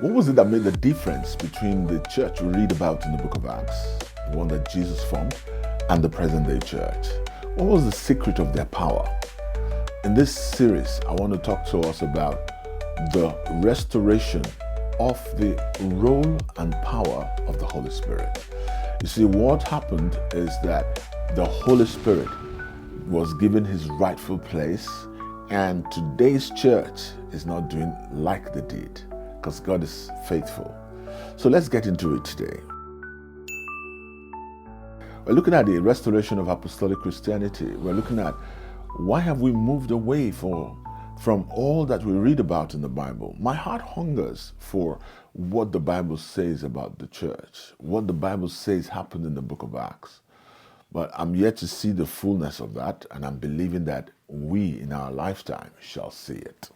What was it that made the difference between the church we read about in the book of Acts, the one that Jesus formed, and the present day church? What was the secret of their power? In this series, I want to talk to us about the restoration of the role and power of the Holy Spirit. You see, what happened is that the Holy Spirit was given his rightful place, and today's church is not doing like they did, because God is faithful. So let's get into it today. We're looking at the restoration of Apostolic Christianity. We're looking at why have we moved away from all that we read about in the Bible. My heart hungers for what the Bible says about the church, what the Bible says happened in the book of Acts. But I'm yet to see the fullness of that, and I'm believing that we in our lifetime shall see it.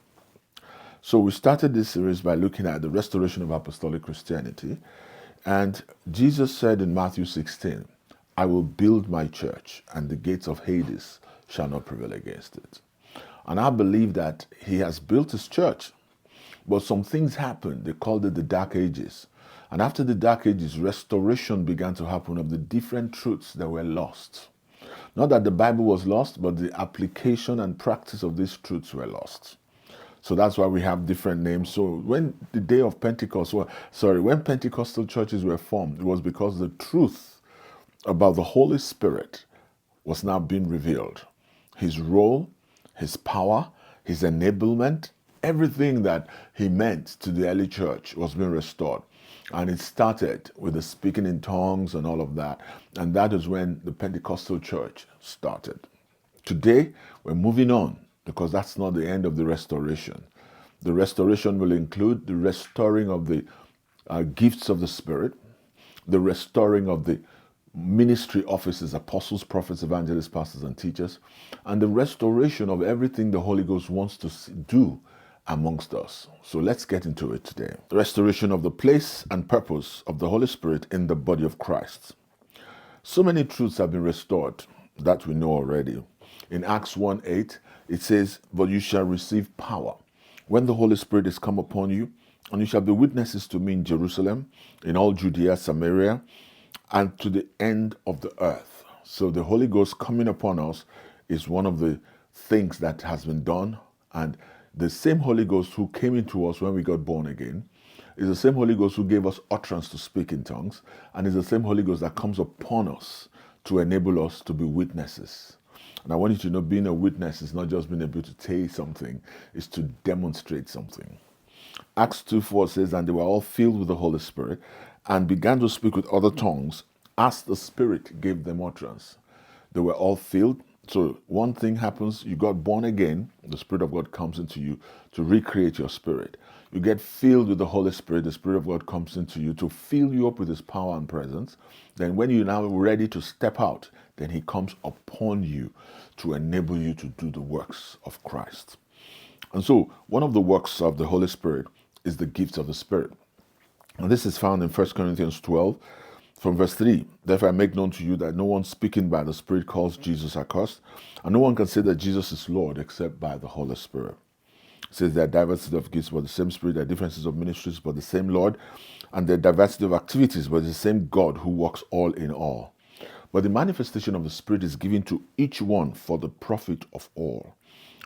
So we started this series by looking at the restoration of Apostolic Christianity. And Jesus said in Matthew 16, I will build my church, and the gates of Hades shall not prevail against it. And I believe that he has built his church. But some things happened. They called it the Dark Ages. And after the Dark Ages, restoration began to happen of the different truths that were lost. Not that the Bible was lost, but the application and practice of these truths were lost. So that's why we have different names. So when the day of Pentecost, when Pentecostal churches were formed, it was because the truth about the Holy Spirit was now being revealed. His role, his power, his enablement, everything that he meant to the early church was being restored. And it started with the speaking in tongues and all of that. And that is when the Pentecostal church started. Today, we're moving on, because that's not the end of the restoration. The restoration will include the restoring of the gifts of the Spirit, the restoring of the ministry offices, apostles, prophets, evangelists, pastors, and teachers, and the restoration of everything the Holy Ghost wants to do amongst us. So let's get into it today. The restoration of the place and purpose of the Holy Spirit in the body of Christ. So many truths have been restored that we know already. In Acts 1:8, it says, but you shall receive power when the Holy Spirit is come upon you, and you shall be witnesses to me in Jerusalem, in all Judea, Samaria, and to the end of the earth. So the Holy Ghost coming upon us is one of the things that has been done. And the same Holy Ghost who came into us when we got born again is the same Holy Ghost who gave us utterance to speak in tongues, and is the same Holy Ghost that comes upon us to enable us to be witnesses. And I want you to know, being a witness is not just being able to say something, it's to demonstrate something. Acts 2:4 says, and they were all filled with the Holy Spirit and began to speak with other tongues as the Spirit gave them utterance. They were all filled. So one thing happens, you got born again, the Spirit of God comes into you to recreate your spirit. You get filled with the Holy Spirit, the Spirit of God comes into you to fill you up with his power and presence. Then when you're now ready to step out, then he comes upon you to enable you to do the works of Christ. And so one of the works of the Holy Spirit is the gifts of the Spirit. And this is found in 1 Corinthians 12, from verse 3. Therefore I make known to you that no one speaking by the Spirit calls Jesus accursed, and no one can say that Jesus is Lord except by the Holy Spirit. It says there are diversity of gifts but the same Spirit, there are differences of ministries but the same Lord, and there are diversity of activities but the same God who works all in all. But the manifestation of the Spirit is given to each one for the profit of all.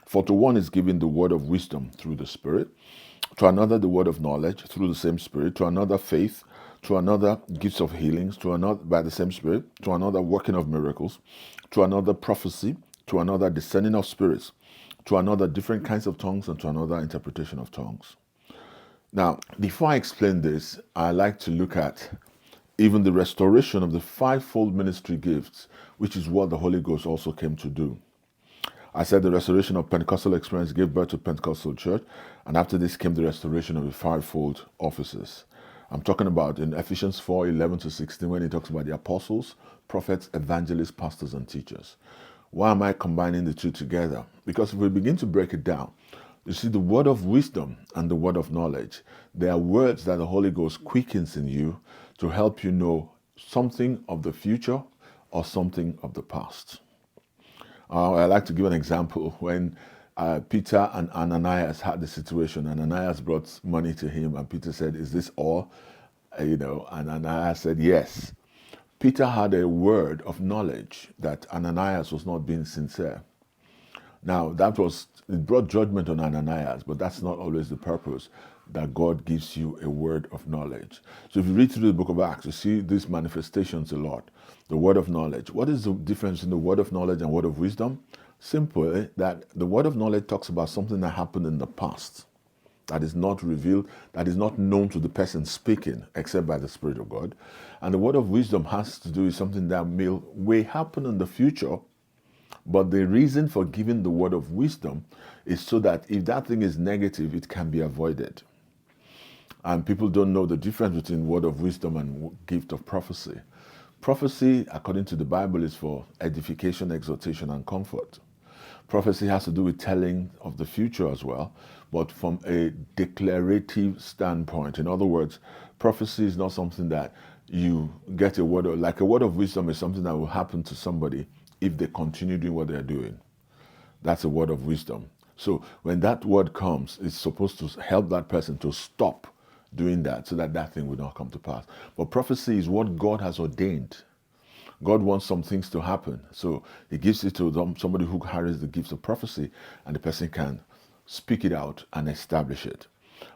For to one is given the word of wisdom through the Spirit, to another the word of knowledge through the same Spirit, to another faith, to another gifts of healings, to another by the same Spirit, to another working of miracles, to another prophecy, to another discerning of spirits, to another different kinds of tongues, and to another interpretation of tongues. Now, before I explain this, I like to look at even the restoration of the fivefold ministry gifts, which is what the Holy Ghost also came to do. I said the restoration of Pentecostal experience gave birth to Pentecostal church, and after this came the restoration of the fivefold offices. I'm talking about in Ephesians 4:11-16, when he talks about the apostles, prophets, evangelists, pastors, and teachers. Why am I combining the two together? Because if we begin to break it down, you see the word of wisdom and the word of knowledge, they are words that the Holy Ghost quickens in you to help you know something of the future or something of the past. I like to give an example. When Peter and Ananias had the situation. Ananias brought money to him, and Peter said, "Is this all?" And Ananias said, "Yes." Peter had a word of knowledge that Ananias was not being sincere. Now, it brought judgment on Ananias, but that's not always the purpose, that God gives you a word of knowledge. So if you read through the book of Acts, you see these manifestations a lot. The word of knowledge. What is the difference in the word of knowledge and word of wisdom? Simply that the word of knowledge talks about something that happened in the past, that is not revealed, that is not known to the person speaking, except by the Spirit of God. And the word of wisdom has to do with something that may happen in the future, but the reason for giving the word of wisdom is so that if that thing is negative, it can be avoided. And people don't know the difference between word of wisdom and gift of prophecy. Prophecy, according to the Bible, is for edification, exhortation, and comfort. Prophecy has to do with telling of the future as well, but from a declarative standpoint. In other words, prophecy is not something that you get a word of, like a word of wisdom is something that will happen to somebody if they continue doing what they're doing. That's a word of wisdom. So when that word comes, it's supposed to help that person to stop doing that so that that thing will not come to pass. But prophecy is what God has ordained. God wants some things to happen. So he gives it to somebody who carries the gifts of prophecy, and the person can speak it out and establish it.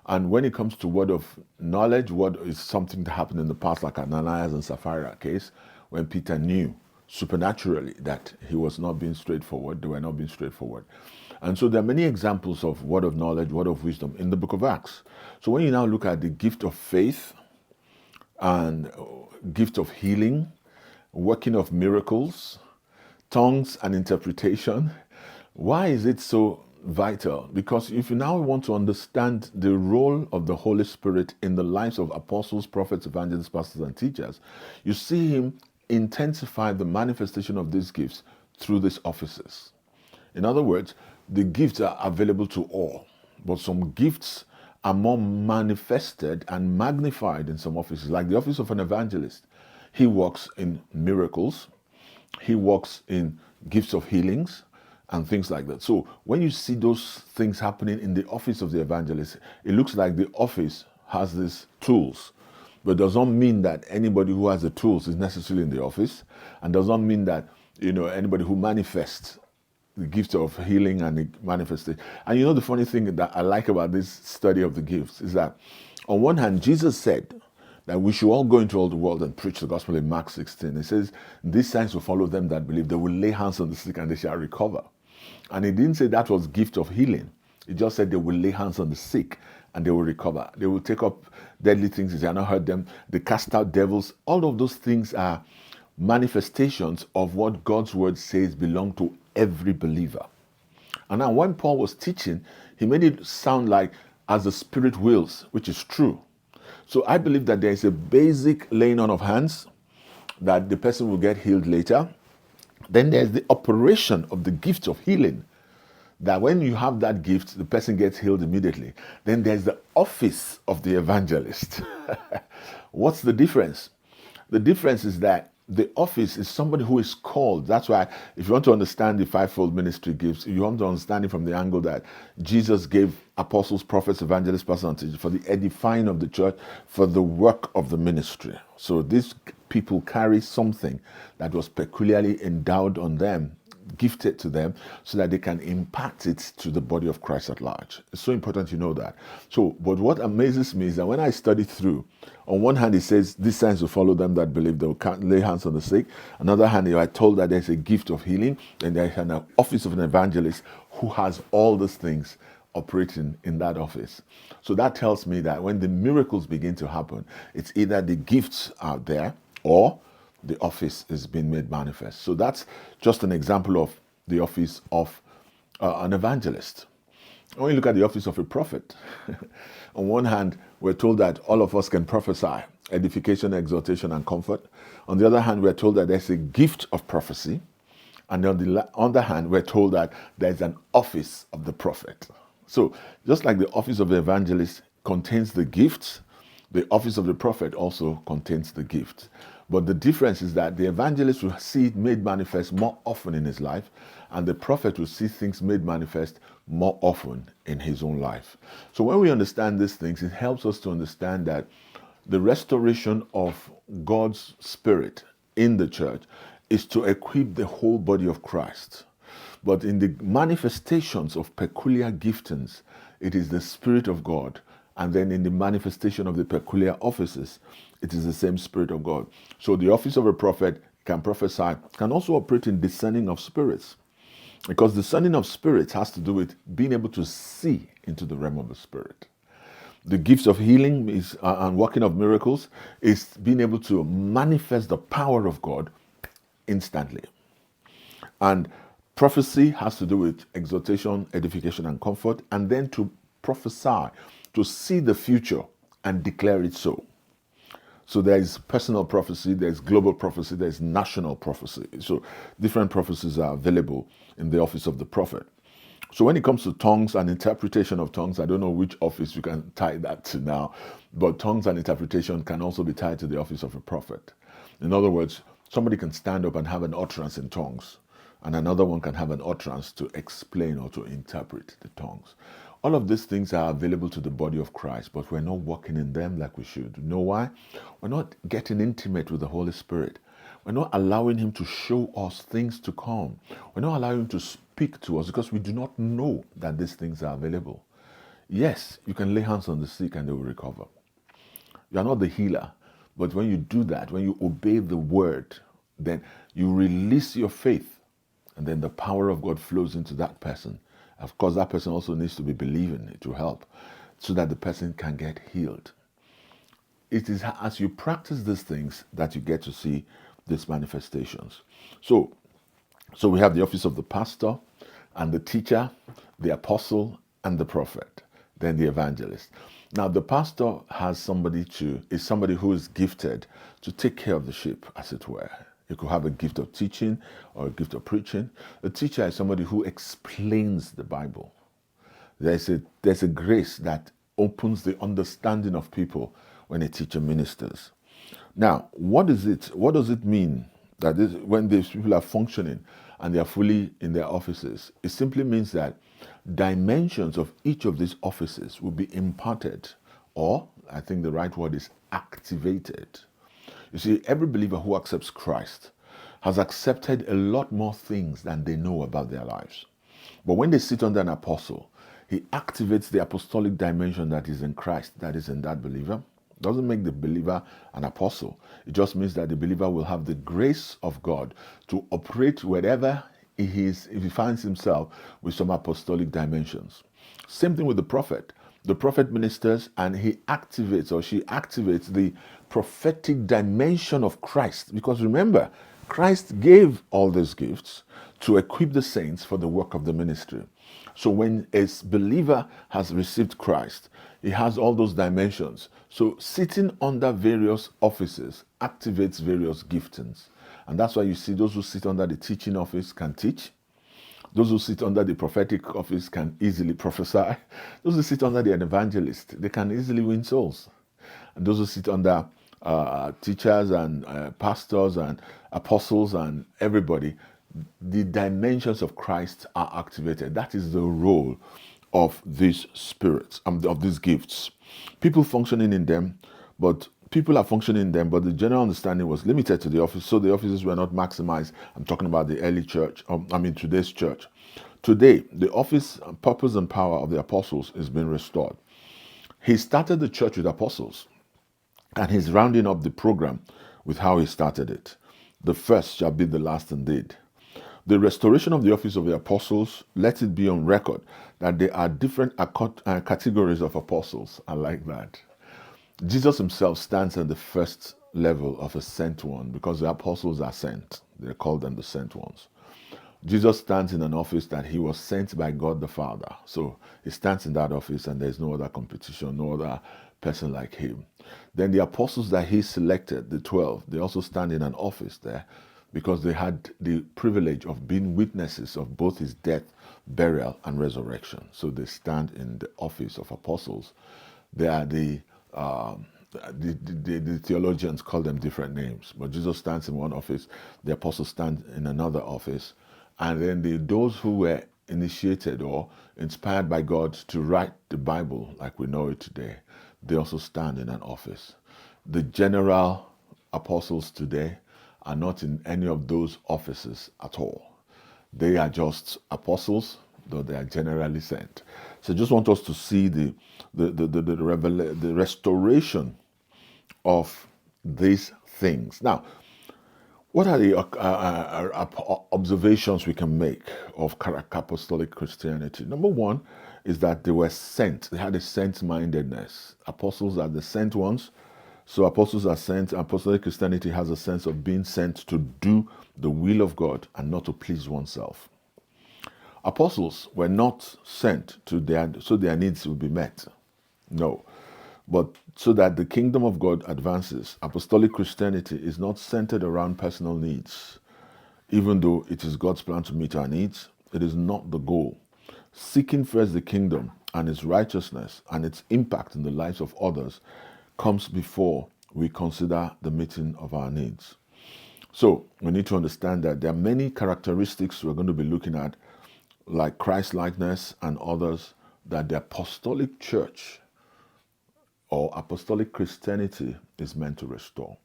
And when it comes to word of knowledge, what is something that happened in the past, like Ananias and Sapphira case, when Peter knew supernaturally that he was not being straightforward, they were not being straightforward. And so there are many examples of word of knowledge, word of wisdom in the book of Acts. So when you now look at the gift of faith and gift of healing, working of miracles, tongues and interpretation, why is it so vital? Because if you now want to understand the role of the Holy Spirit in the lives of apostles, prophets, evangelists, pastors, and teachers, you see him intensify the manifestation of these gifts through these offices. In other words, the gifts are available to all, but some gifts are more manifested and magnified in some offices, like the office of an evangelist. He works in miracles, he works in gifts of healings and things like that. So when you see those things happening in the office of the evangelist, it looks like the office has these tools, but does not mean that anybody who has the tools is necessarily in the office, and does not mean that anybody who manifests the gift of healing and the manifestation. And the funny thing that I like about this study of the gifts is that on one hand, Jesus said that we should all go into all the world and preach the gospel in Mark 16. He says, "These signs will follow them that believe. They will lay hands on the sick and they shall recover." And he didn't say that was gift of healing. He just said they will lay hands on the sick and they will recover. They will take up deadly things if they have not heard them. They cast out devils. All of those things are manifestations of what God's word says belong to every believer. And now when Paul was teaching, he made it sound like as the Spirit wills, which is true. So I believe that there is a basic laying on of hands, that the person will get healed later. Then there's the operation of the gift of healing, that when you have that gift, the person gets healed immediately. Then there's the office of the evangelist. What's the difference? The difference is that the office is somebody who is called. That's why if you want to understand the fivefold ministry gifts, you want to understand it from the angle that Jesus gave apostles, prophets, evangelists, pastors, and teachers for the edifying of the church, for the work of the ministry. So these people carry something that was peculiarly endowed on them, gifted to them, so that they can impact it to the body of Christ at large. It's so important you know that. So, but what amazes me is that when I study through, on one hand, it says, "These signs will follow them that believe. They will lay hands on the sick." Another hand, you are told that there's a gift of healing, and there's an office of an evangelist who has all these things operating in that office. So that tells me that when the miracles begin to happen, it's either the gifts are there or the office is being made manifest. So that's just an example of the office of an evangelist. When you look at the office of a prophet, on one hand, we're told that all of us can prophesy, edification, exhortation, and comfort. On the other hand, we're told that there's a gift of prophecy. And on the other hand, we're told that there's an office of the prophet. So just like the office of the evangelist contains the gifts, the office of the prophet also contains the gift. But the difference is that the evangelist will see it made manifest more often in his life, and the prophet will see things made manifest more often in his own life. So when we understand these things, it helps us to understand that the restoration of God's Spirit in the church is to equip the whole body of Christ. But in the manifestations of peculiar giftings, it is the Spirit of God. And then in the manifestation of the peculiar offices, it is the same Spirit of God. So the office of a prophet can prophesy, can also operate in discerning of spirits. Because discerning of spirits has to do with being able to see into the realm of the Spirit. The gifts of healing is and working of miracles is being able to manifest the power of God instantly. And prophecy has to do with exhortation, edification, and comfort, and then to prophesy, to see the future and declare it so. So there is personal prophecy, there is global prophecy, there is national prophecy. So different prophecies are available in the office of the prophet. So when it comes to tongues and interpretation of tongues, I don't know which office you can tie that to now, but tongues and interpretation can also be tied to the office of a prophet. In other words, somebody can stand up and have an utterance in tongues, and another one can have an utterance to explain or to interpret the tongues. All of these things are available to the body of Christ, but we're not walking in them like we should. You know why? We're not getting intimate with the Holy Spirit. We're not allowing him to show us things to come. We're not allowing him to speak to us because we do not know that these things are available. Yes, you can lay hands on the sick and they will recover. You are not the healer, but when you do that, when you obey the word, then you release your faith, and then the power of God flows into that person. Of course, that person also needs to be believing. It will help so that the person can get healed. It is as you practice these things that you get to see these manifestations. So we have the office of the pastor and the teacher, the apostle and the prophet, then the evangelist. Now the pastor is somebody who is gifted to take care of the sheep, as it were. You could have a gift of teaching or a gift of preaching. A teacher is somebody who explains the Bible. There's a grace that opens the understanding of people when a teacher ministers. Now, what does it mean that when these people are functioning and they are fully in their offices? It simply means that dimensions of each of these offices will be imparted, or I think the right word is activated. You see, every believer who accepts Christ has accepted a lot more things than they know about their lives. But when they sit under an apostle, he activates the apostolic dimension that is in Christ, that is in that believer. Doesn't make the believer an apostle. It just means that the believer will have the grace of God to operate wherever he is, if he finds himself with some apostolic dimensions. Same thing with the prophet. The prophet ministers and he activates or she activates the prophetic dimension of Christ. Because remember, Christ gave all these gifts to equip the saints for the work of the ministry. So when a believer has received Christ, he has all those dimensions. So sitting under various offices activates various giftings. And that's why you see those who sit under the teaching office can teach. Those who sit under the prophetic office can easily prophesy. Those who sit under the evangelist, they can easily win souls. And those who sit under teachers and pastors and apostles and everybody, the dimensions of Christ are activated. That is the role of these spirits, of these gifts. People are functioning in them, but the general understanding was limited to the office, so the offices were not maximized. I'm talking about the early church, today's church. Today, the office, purpose, and power of the apostles is being restored. He started the church with apostles, and he's rounding up the program with how he started it. The first shall be the last indeed. The restoration of the office of the apostles, let it be on record that there are different categories of apostles. I like that. Jesus himself stands at the first level of a sent one because the apostles are sent. They call them the sent ones. Jesus stands in an office that he was sent by God the Father. So he stands in that office and there's no other competition, no other person like him. Then the apostles that he selected, the 12, they also stand in an office there because they had the privilege of being witnesses of both his death, burial, and resurrection. So they stand in the office of apostles. They are the theologians call them different names, but Jesus stands in one office, the apostles stand in another office, and then those who were initiated or inspired by God to write the Bible like we know it today, they also stand in an office. The general apostles today are not in any of those offices at all. They are just apostles, though they are generally sent. So I just want us to see the restoration of these things. Now, what are the observations we can make of Apostolic Christianity? Number one is that they were sent. They had a sent-mindedness. Apostles are the sent ones. So apostles are sent. Apostolic Christianity has a sense of being sent to do the will of God and not to please oneself. Apostles were not sent so their needs would be met. No. But so that the kingdom of God advances. Apostolic Christianity is not centered around personal needs. Even though it is God's plan to meet our needs, it is not the goal. Seeking first the kingdom and its righteousness and its impact in the lives of others comes before we consider the meeting of our needs. So we need to understand that there are many characteristics we're going to be looking at, like Christ-likeness and others, that the apostolic church or apostolic Christianity is meant to restore.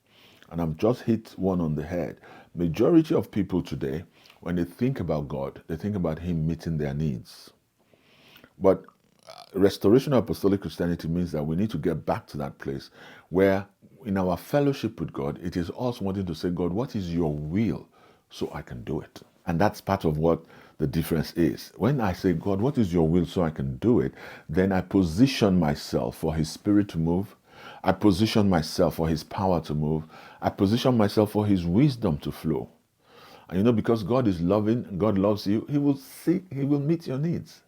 And I've just hit one on the head. Majority of people today, when they think about God, they think about Him meeting their needs. But restoration of apostolic Christianity means that we need to get back to that place where in our fellowship with God, it is us wanting to say, God, what is your will so I can do it? And that's part of what the difference is. When I say, God, what is your will so I can do it? Then I position myself for His Spirit to move. I position myself for His power to move. I position myself for His wisdom to flow. And because God is loving, God loves you, He will meet your needs.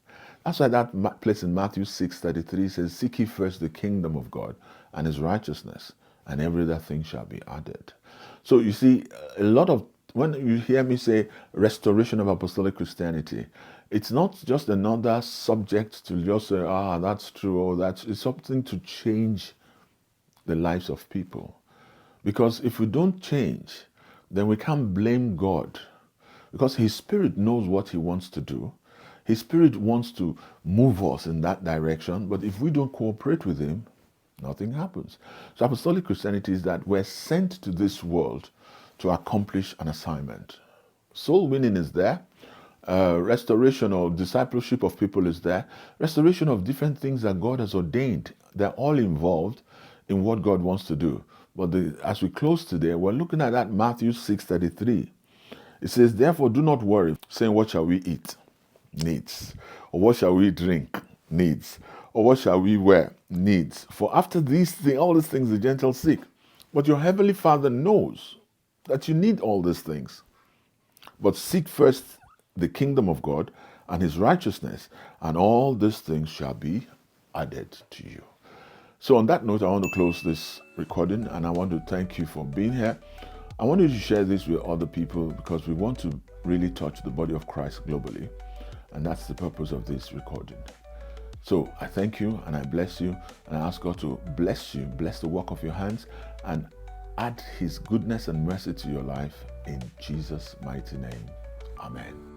That's why that place in Matthew 6:33 says, seek ye first the kingdom of God and His righteousness, and every other thing shall be added. So you see, when you hear me say restoration of apostolic Christianity, it's not just another subject to just say, that's true, or it's something to change the lives of people. Because if we don't change, then we can't blame God. Because His Spirit knows what He wants to do. His Spirit wants to move us in that direction, but if we don't cooperate with Him, nothing happens. So apostolic Christianity is that we're sent to this world to accomplish an assignment. Soul winning is there. Restoration or discipleship of people is there. Restoration of different things that God has ordained. They're all involved in what God wants to do. But as we close today, we're looking at that Matthew 6:33. It says, therefore do not worry, saying, what shall we eat? Needs. Or what shall we drink? Needs. Or what shall we wear? Needs. For after these things, all these things the Gentiles seek. But your heavenly Father knows that you need all these things. But seek first the kingdom of God and His righteousness, and all these things shall be added to you. So on that note, I want to close this recording, and I want to thank you for being here. I want you to share this with other people because we want to really touch the body of Christ globally. And that's the purpose of this recording. So I thank you and I bless you, and I ask God to bless you, bless the work of your hands, and add His goodness and mercy to your life in Jesus' mighty name. Amen.